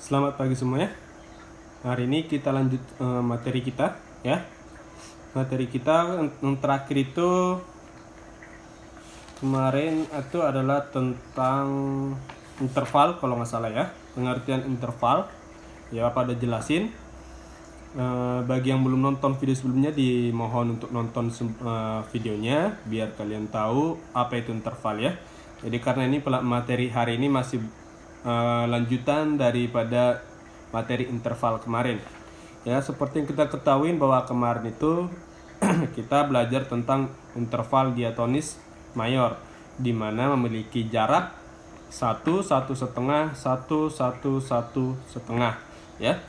Selamat pagi semuanya. Hari ini kita lanjut materi kita ya. Materi kita yang terakhir itu kemarin itu adalah tentang interval kalau nggak salah ya. Pengertian interval. Ya Bapak udah jelasin. Bagi yang belum nonton video sebelumnya dimohon untuk nonton videonya biar kalian tahu apa itu interval ya. Jadi karena ini materi hari ini masih lanjutan daripada materi interval kemarin ya. Seperti yang kita ketahui bahwa kemarin itu kita belajar tentang interval diatonis mayor di mana memiliki jarak 1, 1,5, 1, 1, 1,5 ya.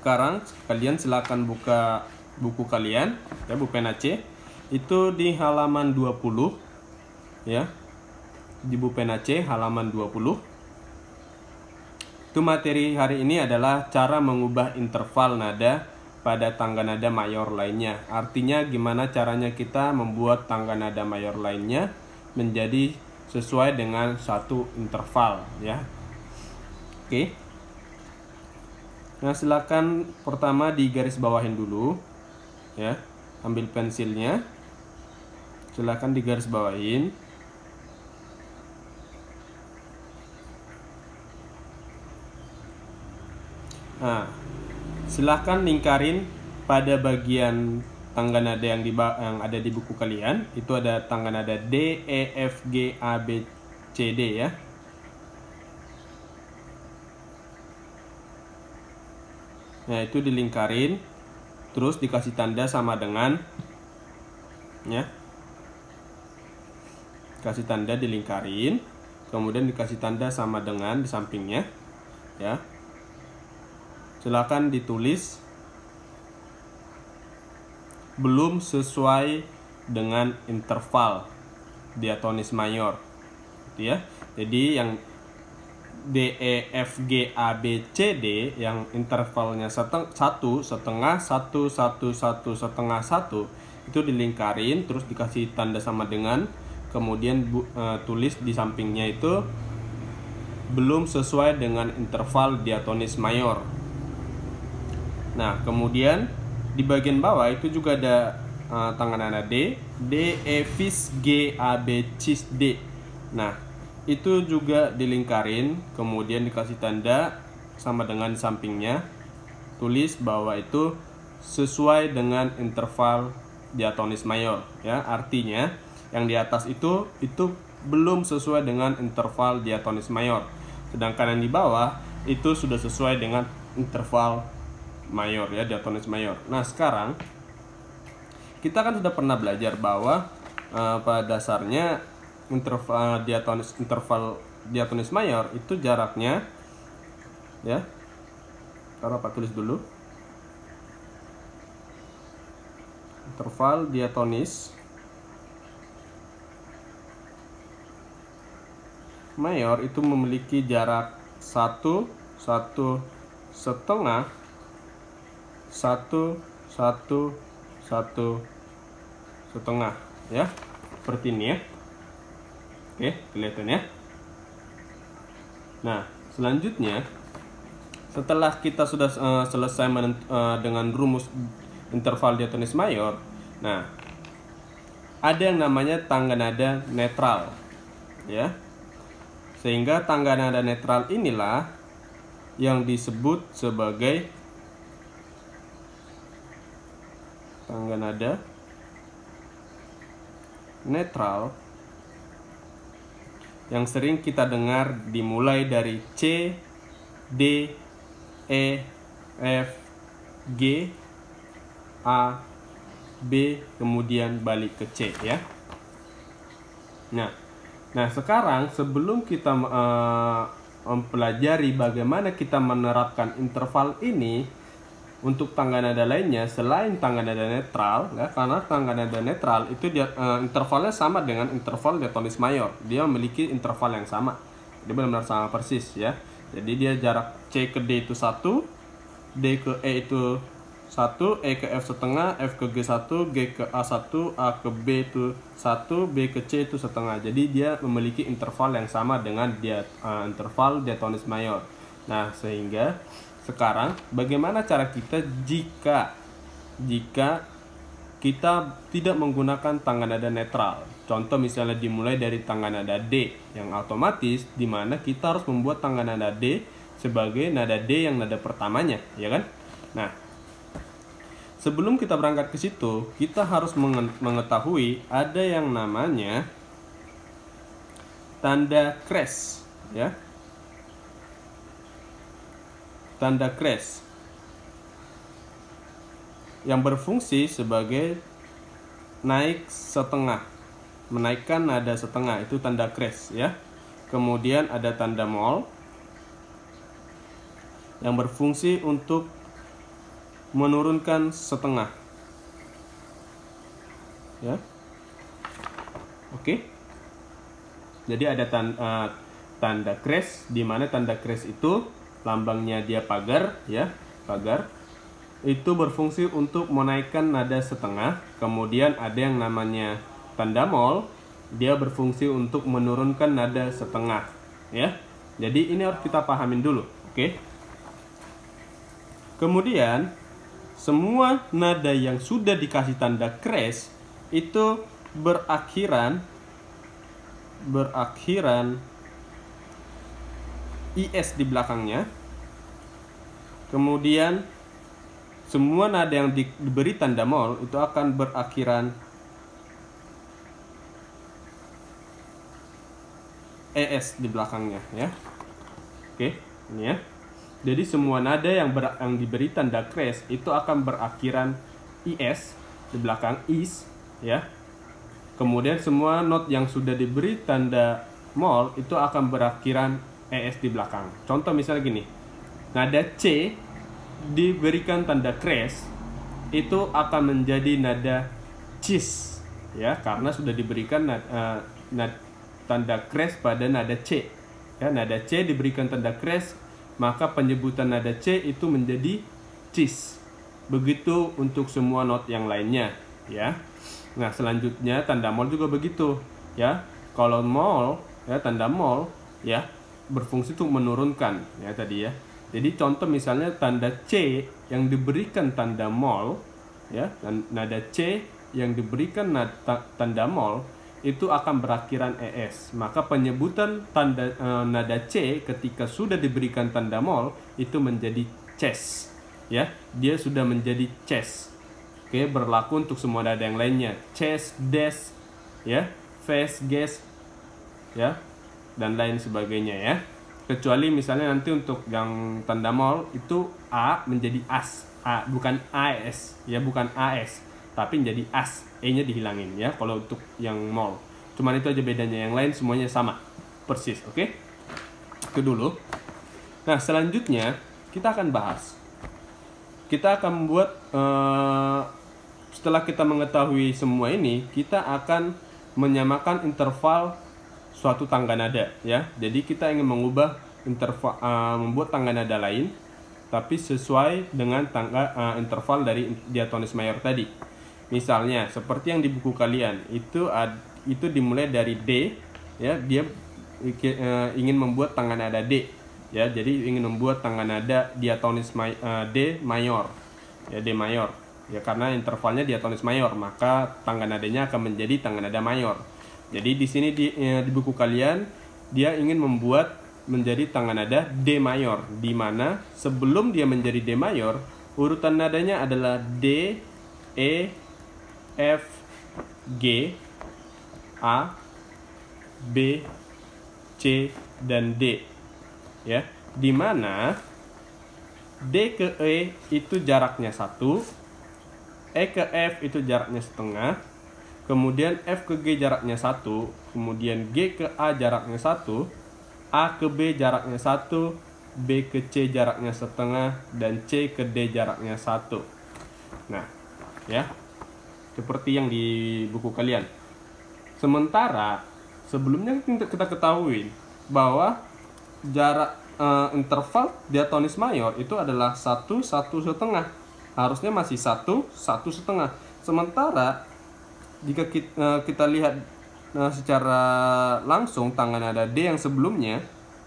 Sekarang kalian silakan buka buku kalian ya, buku pena C itu di halaman 20 ya. Di buku pena C halaman 20 itu materi hari ini adalah cara mengubah interval nada pada tangga nada mayor lainnya. Artinya gimana caranya kita membuat tangga nada mayor lainnya menjadi sesuai dengan satu interval ya. Oke. Nah, silakan pertama digaris bawahin dulu ya. Ambil pensilnya. Silakan digaris bawahin. Nah, silahkan lingkarin pada bagian tangga nada yang ada di buku kalian. Itu ada tangga nada D, E, F, G, A, B, C, D ya. Nah, itu dilingkarin, terus dikasih tanda sama dengan ya. Kasih tanda dilingkarin, kemudian dikasih tanda sama dengan di sampingnya ya. Silakan ditulis belum sesuai dengan interval diatonis mayor gitu ya. Jadi yang D, E, F, G, A, B, C, D yang intervalnya 1,5, 1, 1, 1, 1 itu dilingkarin terus dikasih tanda sama dengan, kemudian tulis di sampingnya itu belum sesuai dengan interval diatonis mayor. Nah, kemudian di bagian bawah itu juga ada tangga nada D, D, E, fis, G, A, B, cis, D. Nah, itu juga dilingkarin, kemudian dikasih tanda sama dengan di sampingnya. Tulis bahwa itu sesuai dengan interval diatonis mayor ya. Artinya yang di atas itu belum sesuai dengan interval diatonis mayor. Sedangkan yang di bawah itu sudah sesuai dengan interval mayor ya, diatonis mayor. Nah, sekarang kita kan sudah pernah belajar bahwa pada dasarnya interval diatonis mayor itu jaraknya ya. Taruh apa, tulis dulu. Interval diatonis mayor itu memiliki jarak 1, 1,5, 1, 1,5 ya. Seperti ini ya. Oke, kelihatan ya. Nah, selanjutnya setelah kita sudah selesai dengan rumus interval diatonis mayor, nah ada yang namanya tangga nada netral ya. Sehingga tangga nada netral inilah yang disebut sebagai tangga nada netral yang sering kita dengar dimulai dari C, D, E, F, G, A, B, kemudian balik ke C ya. Nah sekarang sebelum kita mempelajari bagaimana kita menerapkan interval ini untuk tangga nada lainnya selain tangga nada netral ya, karena tangga nada netral itu intervalnya sama dengan interval diatonis mayor. Dia memiliki interval yang sama. Dia benar-benar sama persis ya. Jadi dia jarak C ke D itu 1, D ke E itu 1, E ke F setengah, F ke G 1, G ke A 1, A ke B itu 1, B ke C itu setengah. Jadi dia memiliki interval yang sama dengan interval diatonis mayor. Nah, sehingga sekarang bagaimana cara kita jika kita tidak menggunakan tangga nada netral. Contoh misalnya dimulai dari tangga nada D yang otomatis, di mana kita harus membuat tangga nada D sebagai nada D yang nada pertamanya, ya kan? Nah, sebelum kita berangkat ke situ, kita harus mengetahui ada yang namanya tanda crash, ya. Tanda crash yang berfungsi sebagai naik setengah, menaikkan nada setengah, itu tanda crash, ya. Kemudian ada tanda mol yang berfungsi untuk menurunkan setengah, ya. Oke. Jadi ada tanda crash, di mana tanda crash itu lambangnya dia pagar, ya, pagar. Itu berfungsi untuk menaikkan nada setengah. Kemudian ada yang namanya tanda mol, dia berfungsi untuk menurunkan nada setengah, ya. Jadi ini harus kita pahamin dulu, oke? Kemudian semua nada yang sudah dikasih tanda crash itu berakhiran IS di belakangnya. Kemudian semua nada yang diberi tanda mol itu akan berakhiran ES di belakangnya, ya. Oke, ini ya. Jadi semua nada yang diberi tanda crash itu akan berakhiran IS di belakang is, ya. Kemudian semua not yang sudah diberi tanda mol itu akan berakhiran ES di belakang. Contoh misalnya gini. Nada C diberikan tanda crash itu akan menjadi nada cis, ya, karena sudah diberikan tanda crash pada nada C, ya. Nada C diberikan tanda crash, maka penyebutan nada C itu menjadi cis. Begitu untuk semua not yang lainnya, ya. Nah, selanjutnya tanda mol juga begitu, ya. Kalau mol, ya, tanda mol, ya, berfungsi untuk menurunkan, ya, tadi, ya. Jadi contoh misalnya tanda C yang diberikan tanda mol, ya, dan nada C yang diberikan tanda mol itu akan berakhiran ES. Maka penyebutan nada C ketika sudah diberikan tanda mol itu menjadi ces, ya. Dia sudah menjadi ces. Oke, berlaku untuk semua nada yang lainnya. Ces, des, ya, fes, ges, ya, dan lain sebagainya, ya. Kecuali misalnya nanti untuk yang tanda mol itu A menjadi as, A bukan AS, ya, bukan AS, tapi menjadi as, E-nya dihilangin, ya, kalau untuk yang mol. Cuman itu aja bedanya, yang lain semuanya sama, persis, oke? Itu dulu. Nah, selanjutnya kita akan bahas. Kita akan membuat, setelah kita mengetahui semua ini, kita akan menyamakan interval suatu tangga nada, ya. Jadi kita ingin mengubah membuat tangga nada lain tapi sesuai dengan interval dari diatonis mayor tadi. Misalnya seperti yang di buku kalian itu dimulai dari D, ya. Dia ingin membuat tangga nada D, ya. Jadi ingin membuat tangga nada diatonis D mayor, ya, D mayor, ya, karena intervalnya diatonis mayor, maka tangga nadanya akan menjadi tangga nada mayor. Jadi di sini di buku kalian dia ingin membuat menjadi tangga nada D mayor, di mana sebelum dia menjadi D mayor urutan nadanya adalah D, E, F, G, A, B, C, dan D, ya. Di mana D ke E itu jaraknya 1, E ke F itu jaraknya setengah, kemudian F ke G jaraknya 1, kemudian G ke A jaraknya 1, A ke B jaraknya 1, B ke C jaraknya setengah, dan C ke D jaraknya 1. Nah, ya, seperti yang di buku kalian. Sementara sebelumnya kita ketahui bahwa jarak interval diatonis mayor itu adalah 1, 1,5. Harusnya masih 1, 1,5. Sementara jika kita lihat secara langsung tangga nada D yang sebelumnya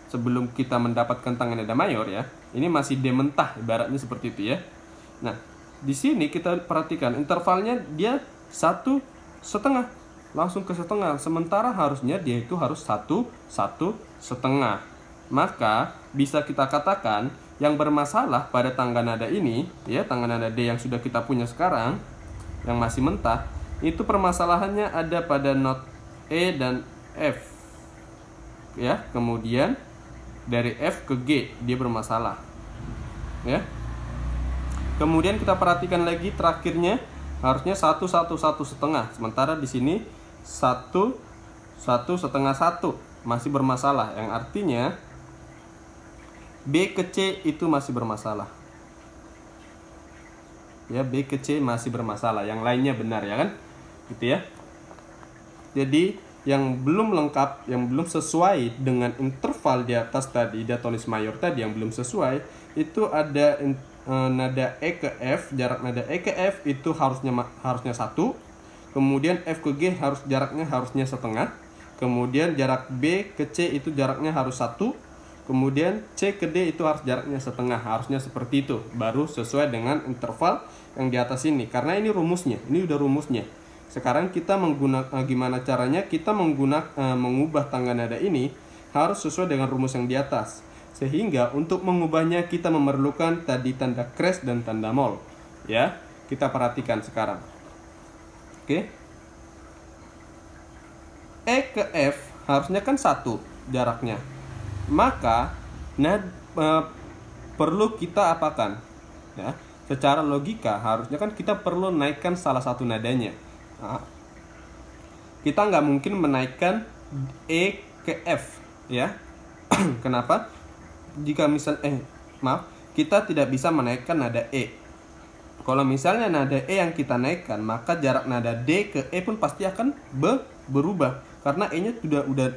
sebelum kita mendapatkan tangga nada mayor ya. Ini masih D mentah ibaratnya seperti itu ya. Nah, di sini kita perhatikan intervalnya dia 1,5, langsung ke setengah, sementara harusnya dia itu harus 1,5. Maka bisa kita katakan yang bermasalah pada tangga nada ini ya, tangga nada D yang sudah kita punya sekarang yang masih mentah, itu permasalahannya ada pada not E dan F ya. Kemudian dari F ke G dia bermasalah ya. Kemudian kita perhatikan lagi terakhirnya harusnya 1,1,1,5, sementara di sini 1,1,1,1 masih bermasalah, yang artinya B ke C itu masih bermasalah ya. B ke C masih bermasalah, yang lainnya benar ya kan, gitu ya. Jadi yang belum lengkap, yang belum sesuai dengan interval di atas tadi, diatonis mayor tadi yang belum sesuai, itu ada nada E ke F, jarak nada E ke F itu harusnya 1, kemudian F ke G jaraknya harusnya setengah, kemudian jarak B ke C itu jaraknya harus 1, kemudian C ke D itu harus jaraknya setengah, harusnya seperti itu, baru sesuai dengan interval yang di atas ini. Karena ini rumusnya, ini udah rumusnya. Sekarang kita menggunakan gimana caranya kita mengubah tangga nada ini harus sesuai dengan rumus yang di atas. Sehingga untuk mengubahnya kita memerlukan tadi tanda crash dan tanda mol ya. Kita perhatikan sekarang. Oke. E ke F harusnya kan 1 jaraknya. Maka perlu kita apakan? Ya, secara logika harusnya kan kita perlu naikkan salah satu nadanya. Nah, kita nggak mungkin menaikkan E ke F ya. Kenapa? Jika kita tidak bisa menaikkan nada E. Kalau misalnya nada E yang kita naikkan, maka jarak nada D ke E pun pasti akan berubah. Karena E-nya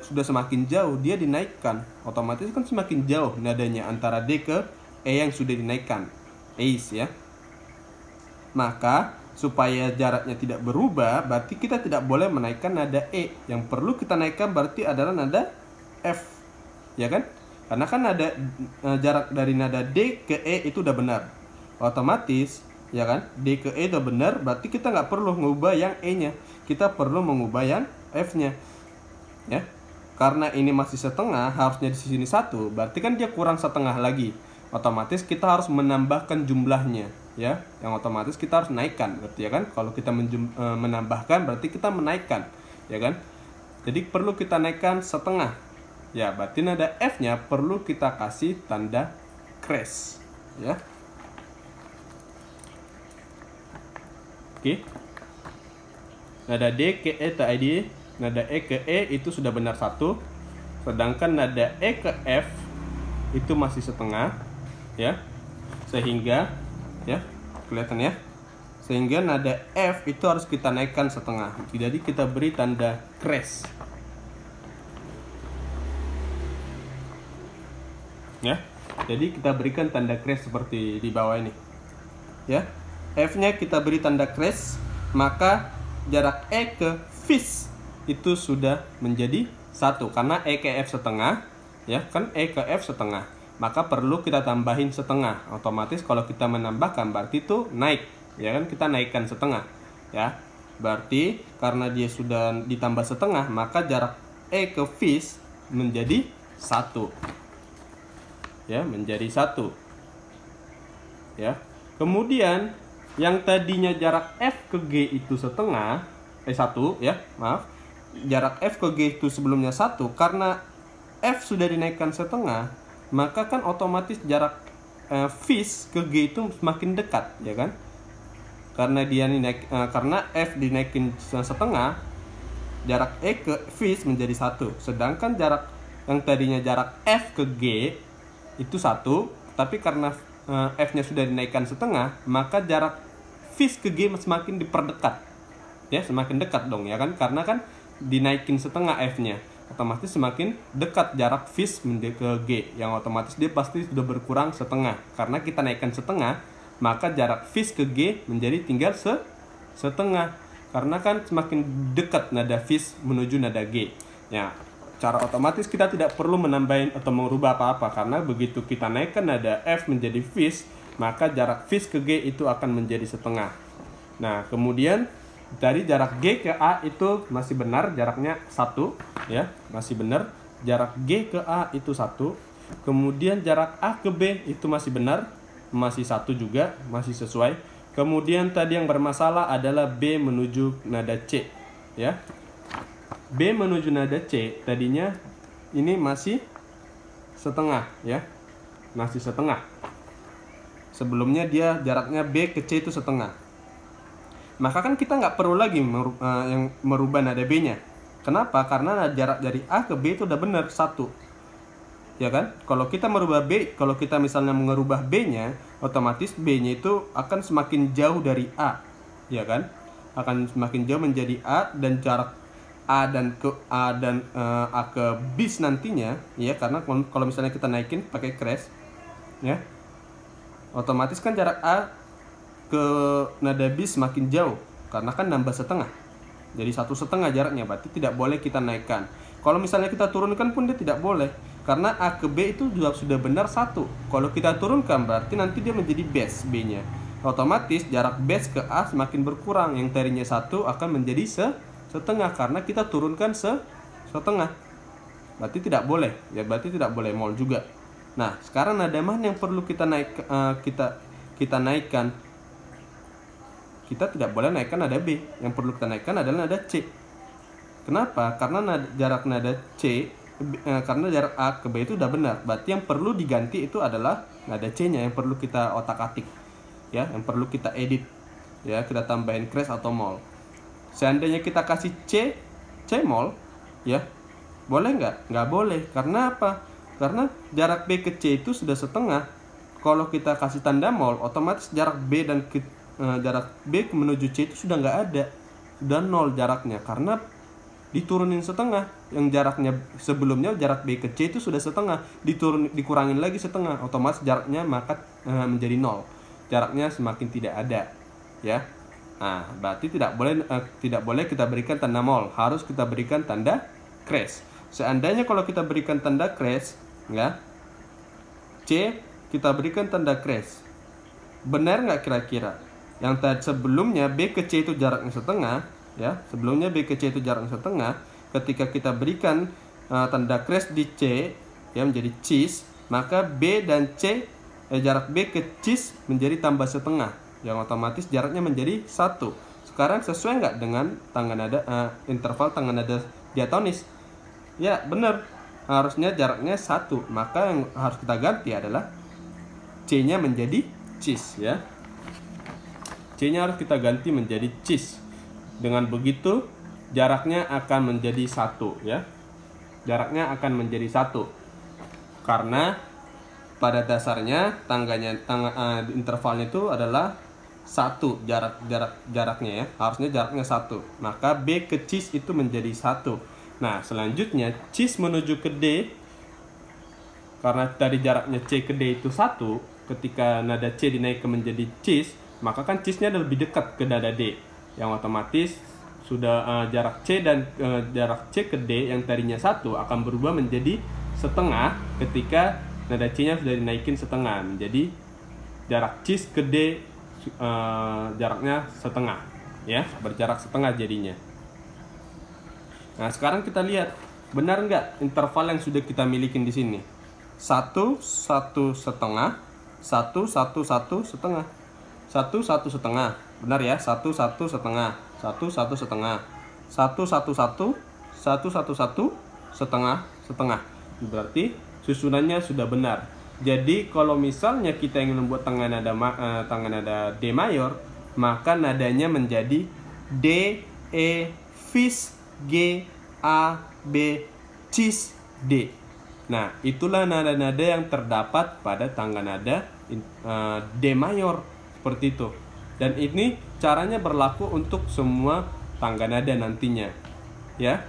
sudah semakin jauh, dia dinaikkan. Otomatis kan semakin jauh nadanya antara D ke E yang sudah dinaikkan. Ace ya. Maka supaya jaraknya tidak berubah, berarti kita tidak boleh menaikkan nada E. Yang perlu kita naikkan berarti adalah nada F. Ya kan? Karena kan jarak dari nada D ke E itu udah benar. Otomatis, ya kan? D ke E udah benar, berarti kita nggak perlu mengubah yang E-nya. Kita perlu mengubah yang F-nya. Ya. Karena ini masih setengah, harusnya di sini 1, berarti kan dia kurang setengah lagi. Otomatis kita harus menambahkan jumlahnya, ya. Yang otomatis kita harus naikkan, berarti ya kan? Kalau kita menambahkan berarti kita menaikkan, ya kan? Jadi perlu kita naikkan setengah. Ya, berarti nada F-nya perlu kita kasih tanda crash, ya. Oke. Nada D ke E tadi, nada E ke E itu sudah benar 1, sedangkan nada E ke F itu masih setengah, ya. Sehingga, ya, kelihatan ya. Sehingga nada F itu harus kita naikkan setengah. Jadi kita beri tanda crash. Ya. Jadi kita berikan tanda crash seperti di bawah ini. Ya. F-nya kita beri tanda crash, maka jarak E ke fis itu sudah menjadi 1 karena E ke F setengah, ya kan, E ke F setengah. Maka perlu kita tambahin setengah. Otomatis kalau kita menambahkan berarti itu naik, ya kan, kita naikkan setengah, ya. Berarti karena dia sudah ditambah setengah, maka jarak E ke fis menjadi 1. Ya, menjadi 1. Ya. Kemudian yang tadinya jarak F ke G itu setengah, 1 ya, maaf. Jarak F ke G itu sebelumnya 1, karena F sudah dinaikkan setengah, maka kan otomatis jarak fis ke G itu semakin dekat, ya kan? Karena karena F dinaikin setengah, jarak E ke fis menjadi 1. Sedangkan jarak yang tadinya jarak F ke G itu 1, tapi karena F-nya sudah dinaikkan setengah, maka jarak fis ke G semakin diperdekat. Ya, semakin dekat dong, ya kan? Karena kan dinaikin setengah F-nya, otomatis semakin dekat jarak fis ke G, yang otomatis dia pasti sudah berkurang setengah. Karena kita naikkan setengah, maka jarak fis ke G menjadi tinggal setengah. Karena kan semakin dekat nada fis menuju nada G. Ya, secara otomatis kita tidak perlu menambahin atau merubah apa-apa, karena begitu kita naikkan nada F menjadi vis, maka jarak vis ke G itu akan menjadi setengah. Nah, kemudian dari jarak G ke A itu masih benar jaraknya 1, ya, masih benar. Jarak G ke A itu 1. Kemudian jarak A ke B itu masih benar, masih 1 juga, masih sesuai. Kemudian tadi yang bermasalah adalah B menuju nada C, ya. B menuju nada C tadinya ini masih setengah, ya, masih setengah. Sebelumnya dia jaraknya B ke C itu setengah. Maka kan kita nggak perlu lagi merubah nada B-nya. Kenapa? Karena jarak dari A ke B itu udah benar 1, ya kan? Kalau kita merubah B, kalau kita misalnya merubah B-nya, otomatis B-nya itu akan semakin jauh dari A, ya kan? Akan semakin jauh menjadi A, dan jarak A dan A ke bis nantinya, ya, karena kalau misalnya kita naikin pakai crash, ya, otomatis kan jarak A ke nada bis semakin jauh karena kan nambah setengah, jadi 1,5 jaraknya, berarti tidak boleh kita naikkan. Kalau misalnya kita turunkan pun dia tidak boleh, karena A ke B itu juga sudah benar 1. Kalau kita turunkan berarti nanti dia menjadi base B-nya, otomatis jarak base ke A semakin berkurang, yang tadinya 1 akan menjadi setengah karena kita turunkan setengah. Berarti tidak boleh, ya, berarti tidak boleh mol juga. Nah, sekarang nada mana yang perlu kita kita naikkan? Kita tidak boleh naikkan nada B. Yang perlu kita naikkan adalah nada C. Kenapa? Karena jarak nada C, karena jarak A ke B itu udah benar. Berarti yang perlu diganti itu adalah nada C-nya, yang perlu kita otak-atik, ya, yang perlu kita edit, ya, kita tambahin crash atau mol. Seandainya kita kasih C mol, ya, boleh nggak? Nggak boleh. Karena apa? Karena jarak B ke C itu sudah setengah. Kalau kita kasih tanda mol, otomatis jarak B jarak B menuju C itu sudah nggak ada, sudah 0 jaraknya, karena diturunin setengah. Yang jaraknya sebelumnya jarak B ke C itu sudah setengah, dikurangin lagi setengah, otomatis jaraknya maka menjadi 0. Jaraknya semakin tidak ada, ya. Nah, berarti tidak boleh kita berikan tanda mol, harus kita berikan tanda crash. Seandainya kalau kita berikan tanda crash, ya, C kita berikan tanda crash, benar nggak kira-kira? Yang tadi sebelumnya B ke C itu jaraknya setengah, ya, sebelumnya B ke C itu jaraknya setengah. Ketika kita berikan tanda crash di C, ya, menjadi cis, maka B dan C, jarak B ke cis menjadi tambah setengah, yang otomatis jaraknya menjadi 1. Sekarang sesuai nggak dengan interval tangga nada diatonis? Ya, benar. Harusnya jaraknya 1. Maka yang harus kita ganti adalah C-nya menjadi cis, ya. C-nya harus kita ganti menjadi cis. Dengan begitu jaraknya akan menjadi 1, ya. Jaraknya akan menjadi 1. Karena pada dasarnya intervalnya itu adalah 1, jaraknya, ya, harusnya jaraknya 1, maka B ke cis itu menjadi 1. Nah, selanjutnya cis menuju ke D, karena dari jaraknya C ke D itu 1, ketika nada C dinaikkan menjadi cis, maka kan cisnya lebih dekat ke nada D, yang otomatis sudah jarak C dan jarak C ke D yang tadinya 1 akan berubah menjadi setengah ketika nada C-nya sudah dinaikin setengah, menjadi jarak cis ke D jaraknya setengah, ya, berjarak setengah jadinya. Nah, sekarang kita lihat benar nggak interval yang sudah kita milikin di sini? 1, 1 setengah, 1, 1, 1 setengah, 1, 1 setengah, benar ya? 1, 1 setengah, 1, 1 setengah, 1, 1, 1, 1, 1, 1 setengah, setengah. Berarti susunannya sudah benar. Jadi kalau misalnya kita ingin membuat tangga nada D mayor, maka nadanya menjadi D, E, vis, G, A, B, cis, D. Nah, itulah nada-nada yang terdapat pada tangga nada D mayor, seperti itu. Dan ini caranya berlaku untuk semua tangga nada nantinya, ya.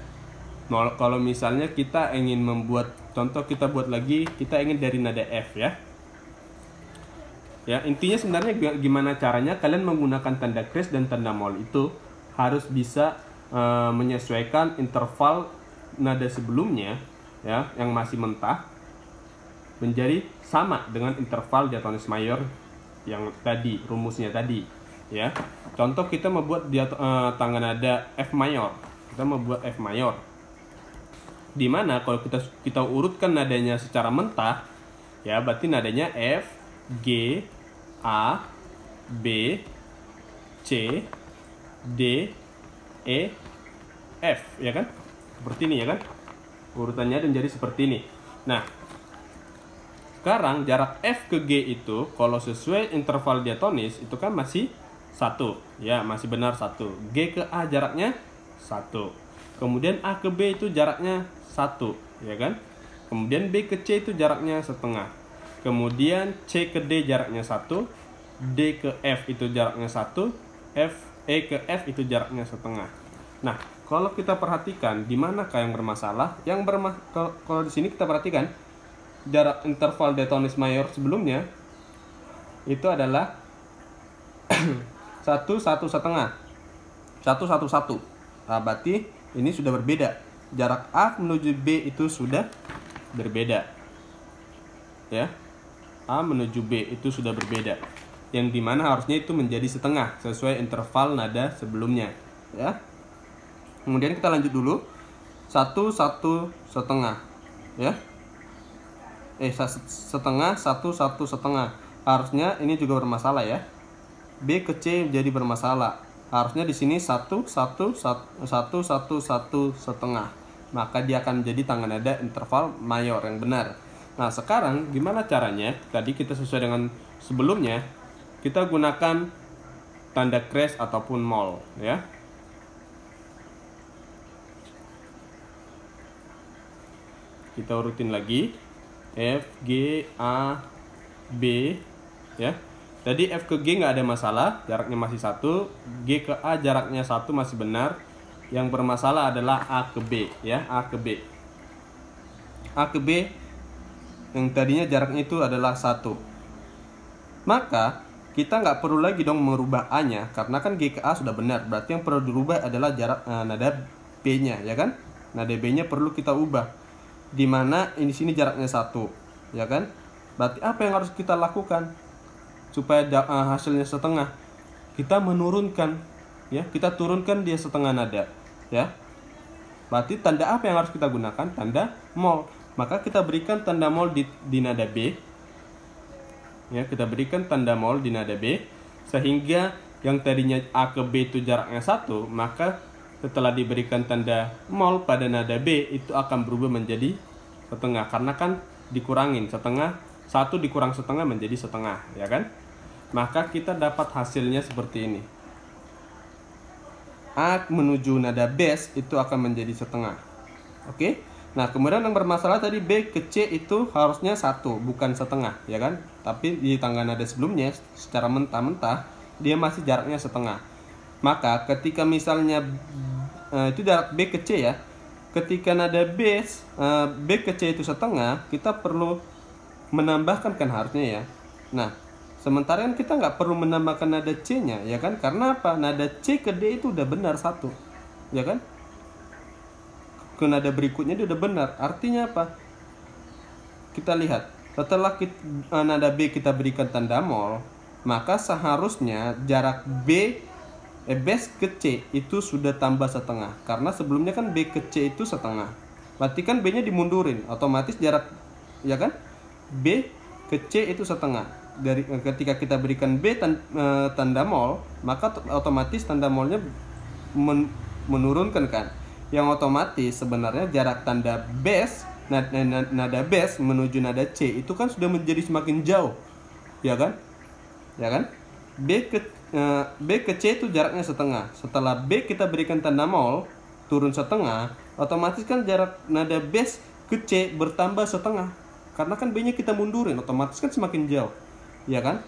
Kalau misalnya kita ingin membuat contoh, kita buat lagi, kita ingin dari nada F, ya. Ya, intinya sebenarnya gimana caranya kalian menggunakan tanda crash dan tanda mol itu harus bisa menyesuaikan interval nada sebelumnya ya yang masih mentah menjadi sama dengan interval diatonis mayor yang tadi, rumusnya tadi ya. Contoh kita membuat tangga nada F mayor. Kita membuat F mayor. Dimana kalau kita urutkan nadanya secara mentah ya, berarti nadanya F, G, A, B, C, D, E, F ya kan? Seperti ini ya kan? Urutannya menjadi seperti ini. Nah, sekarang jarak F ke G itu kalau sesuai interval diatonis itu kan masih 1 ya, masih benar 1. G ke A jaraknya 1. Kemudian A ke B itu jaraknya 1 ya kan. Kemudian B ke C itu jaraknya setengah. Kemudian C ke D jaraknya 1. D ke F itu jaraknya 1. E ke F itu jaraknya setengah. Nah, kalau kita perhatikan di manakah yang bermasalah? Kalau di sini kita perhatikan jarak interval diatonis mayor sebelumnya itu adalah 1, 1, setengah, 1, 1, 1. Nah, berarti ini sudah berbeda. Jarak A menuju B itu sudah berbeda. Ya. A menuju B itu sudah berbeda. Yang dimana harusnya itu menjadi setengah sesuai interval nada sebelumnya. Ya. Kemudian kita lanjut dulu. 1, 1, setengah. Ya. Setengah, 1, 1, setengah. Harusnya ini juga bermasalah ya. B ke C jadi bermasalah. Harusnya di sini 1, 1, 1, 1, 1, 1, setengah. Maka dia akan menjadi tangga nada interval mayor yang benar. Nah, sekarang gimana caranya? Tadi kita sesuai dengan sebelumnya. Kita gunakan tanda crash ataupun mol ya. Kita urutin lagi. F, G, A, B ya. Tadi F ke G nggak ada masalah, jaraknya masih 1. G ke A jaraknya 1 masih benar. Yang bermasalah adalah A ke B ya, A ke B. A ke B yang tadinya jaraknya itu adalah 1. Maka kita nggak perlu lagi dong merubah A-nya, karena kan G ke A sudah benar. Berarti yang perlu dirubah adalah jarak nada B-nya ya kan. Nada B-nya perlu kita ubah. Dimana ini sini jaraknya 1 ya kan. Berarti apa yang harus kita lakukan supaya hasilnya setengah? Kita menurunkan ya, kita turunkan dia setengah nada ya. Berarti tanda apa yang harus kita gunakan? Tanda mol. Maka kita berikan tanda mol di nada B ya, kita berikan tanda mol di nada B sehingga yang tadinya A ke B itu jaraknya 1, maka setelah diberikan tanda mol pada nada B itu akan berubah menjadi setengah, karena kan dikurangin setengah, 1 dikurang setengah menjadi setengah ya kan. Maka kita dapat hasilnya seperti ini. A menuju nada bass itu akan menjadi setengah. Oke. Nah, kemudian yang bermasalah tadi B ke C itu harusnya 1 bukan setengah ya kan. Tapi di tangga nada sebelumnya secara mentah-mentah dia masih jaraknya setengah. Maka ketika misalnya itu jarak B ke C ya. Ketika nada bass B ke C itu setengah, kita perlu menambahkan kan harusnya ya. Nah, sementara kan kita nggak perlu menambahkan nada C-nya ya kan. Karena apa? Nada C ke D itu udah benar 1 ya kan. Ke nada berikutnya dia udah benar. Artinya apa? Kita lihat. Setelah nada B kita berikan tanda mol, maka seharusnya jarak bass ke C itu sudah tambah setengah. Karena sebelumnya kan B ke C itu setengah. Berarti kan B-nya dimundurin. Otomatis jarak ya kan? B ke C itu setengah. Dari ketika kita berikan B tanda mol, maka otomatis tanda molnya menurunkan kan. Yang otomatis sebenarnya jarak tanda bass nada bass menuju nada C itu kan sudah menjadi semakin jauh ya kan. Ya kan? B ke C itu jaraknya setengah. Setelah B kita berikan tanda mol turun setengah, otomatis kan jarak nada bass ke C bertambah setengah. Karena kan B-nya kita mundurin, otomatis kan semakin jauh. Ya kan?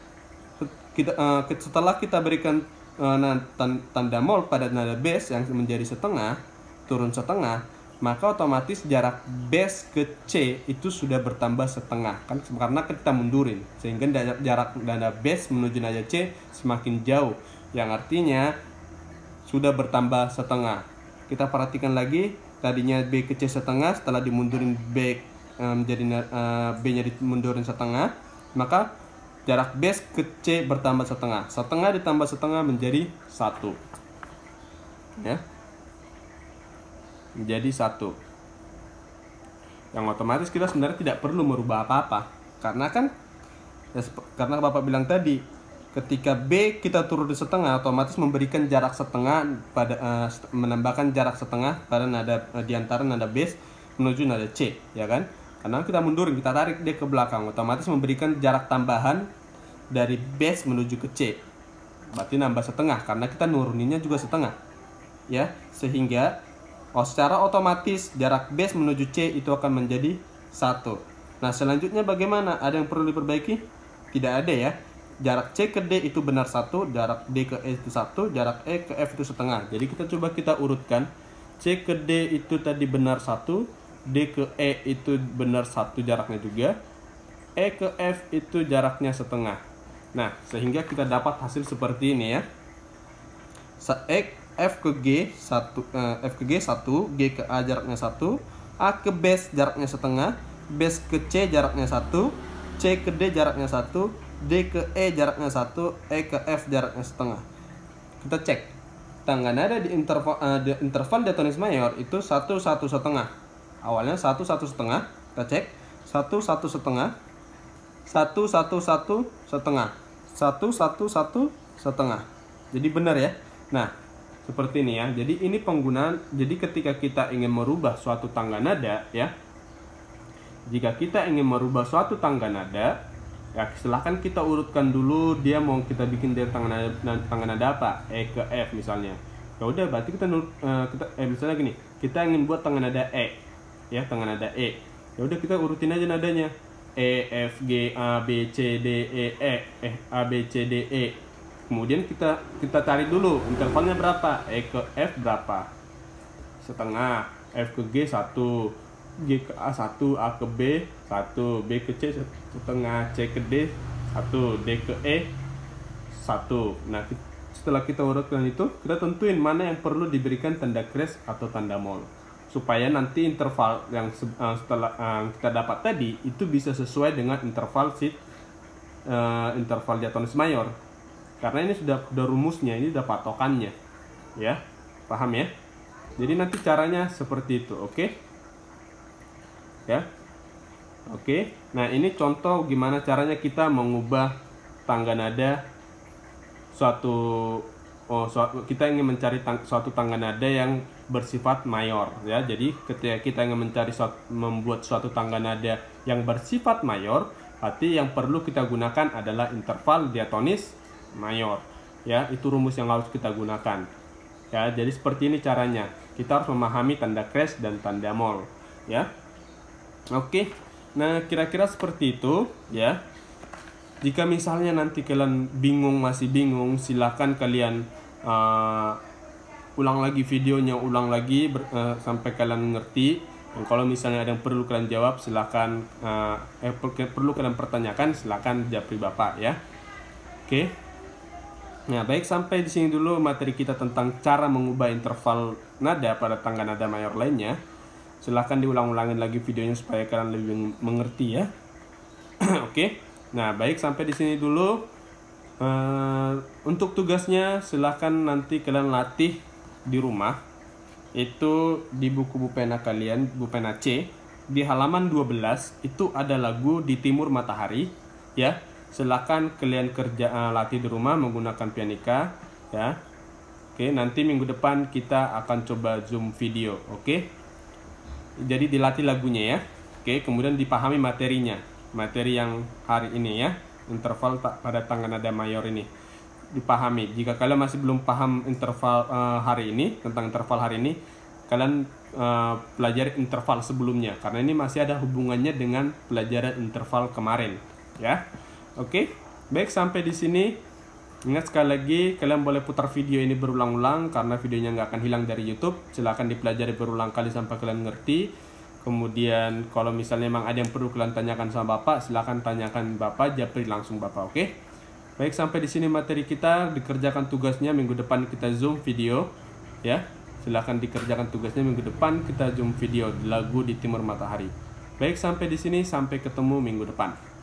Setelah kita berikan tanda mol pada nada bass yang menjadi setengah, turun setengah, maka otomatis jarak bass ke C itu sudah bertambah setengah kan, karena kita mundurin, sehingga jarak nada bass menuju nada C semakin jauh, yang artinya sudah bertambah setengah. Kita perhatikan lagi tadinya B ke C setengah, setelah dimundurin B B-nya dimundurin setengah, maka jarak base ke C bertambah setengah. Setengah ditambah setengah menjadi 1. Ya. Menjadi 1. Yang otomatis kita sebenarnya tidak perlu merubah apa-apa. Karena kan karena Bapak bilang tadi, ketika B kita turun di setengah, otomatis memberikan jarak setengah pada menambahkan jarak setengah pada nada di antara nada base menuju nada C, ya kan? Karena kita mundurin, kita tarik dia ke belakang, otomatis memberikan jarak tambahan dari base menuju ke C. Berarti nambah setengah karena kita nuruninnya juga setengah. Ya, sehingga secara otomatis jarak base menuju C itu akan menjadi 1. Nah, selanjutnya bagaimana? Ada yang perlu diperbaiki? Tidak ada ya. Jarak C ke D itu benar 1, jarak D ke E itu 1, jarak E ke F itu setengah. Jadi kita urutkan. C ke D itu tadi benar 1, D ke E itu benar 1 jaraknya juga, E ke F itu jaraknya setengah. Nah, sehingga kita dapat hasil seperti ini ya. F ke G 1, G ke A jaraknya 1, A ke base jaraknya setengah, base ke C jaraknya 1, C ke D jaraknya 1, D ke E jaraknya 1, E ke F jaraknya setengah. Kita cek. Tangga nada di interval diatonis mayor itu 1 1 setengah. Awalnya 1 1 setengah, kita cek 1 1 setengah, 1 1 1 setengah, 1 1 1 setengah. Jadi benar ya. Nah, seperti ini ya. Jadi ini penggunaan. Jadi ketika kita ingin merubah suatu tangga nada ya, jika kita ingin merubah suatu tangga nada ya, silahkan kita urutkan dulu dia mau kita bikin dari tangga nada apa, E ke F misalnya. Ya udah, berarti kita misalnya gini, kita ingin buat tangga nada E ya, tangga nada E. Ya udah, kita urutin aja nadanya. E F G A B C D E A B C D E. Kemudian kita cari dulu intervalnya berapa, E ke F berapa, setengah, F ke G 1, G ke A 1, A ke B 1, B ke C setengah, C ke D 1, D ke E 1. Nah, setelah kita urutkan itu, kita tentuin mana yang perlu diberikan tanda kres atau tanda mol, supaya nanti interval yang setelah kita dapat tadi itu bisa sesuai dengan interval diatonis mayor. Karena ini sudah rumusnya, ini sudah patokannya. Ya, paham ya? Jadi nanti caranya seperti itu, oke? Ya. Oke. Nah, ini contoh gimana caranya kita mengubah tangga nada kita ingin mencari suatu tangga nada yang bersifat mayor ya. Jadi ketika kita ingin membuat suatu tangga nada yang bersifat mayor, berarti yang perlu kita gunakan adalah interval diatonis mayor ya. Itu rumus yang harus kita gunakan ya. Jadi seperti ini caranya, kita harus memahami tanda kres dan tanda mol ya. Oke, nah kira-kira seperti itu ya. Jika misalnya nanti kalian masih bingung, silahkan kalian ulang lagi videonya, sampai kalian ngerti. Dan kalau misalnya ada yang perlu kalian jawab, silahkan perlu kalian pertanyakan, silahkan japri Bapak ya. Oke. Nah, baik, sampai di sini dulu materi kita tentang cara mengubah interval nada pada tangga nada mayor lainnya. Silahkan diulang-ulangin lagi videonya supaya kalian lebih mengerti ya. Oke. Nah, baik, sampai di sini dulu. Untuk tugasnya silahkan nanti kalian latih di rumah. Itu di buku pena kalian, buku pena C, di halaman 12 itu ada lagu Di Timur Matahari ya. Silahkan kalian latih di rumah menggunakan pianika ya. Oke, nanti minggu depan kita akan coba zoom video. Oke, jadi dilatih lagunya ya. Oke, kemudian dipahami materinya, materi yang hari ini ya, interval pada tangga nada mayor ini dipahami. Jika kalian masih belum paham interval hari ini, tentang interval hari ini, kalian pelajari interval sebelumnya, karena ini masih ada hubungannya dengan pelajaran interval kemarin ya. Oke, baik, sampai di sini. Ingat sekali lagi, kalian boleh putar video ini berulang-ulang karena videonya nggak akan hilang dari YouTube. Silahkan dipelajari berulang kali sampai kalian ngerti. Kemudian kalau misalnya memang ada yang perlu kalian tanyakan sama Bapak, silahkan tanyakan Bapak, japri langsung Bapak. Oke, baik, sampai di sini materi kita. Dikerjakan tugasnya, minggu depan kita zoom video ya. Silahkan dikerjakan tugasnya minggu depan. Kita zoom video lagu di Timur Matahari. Baik, sampai di sini, sampai ketemu minggu depan.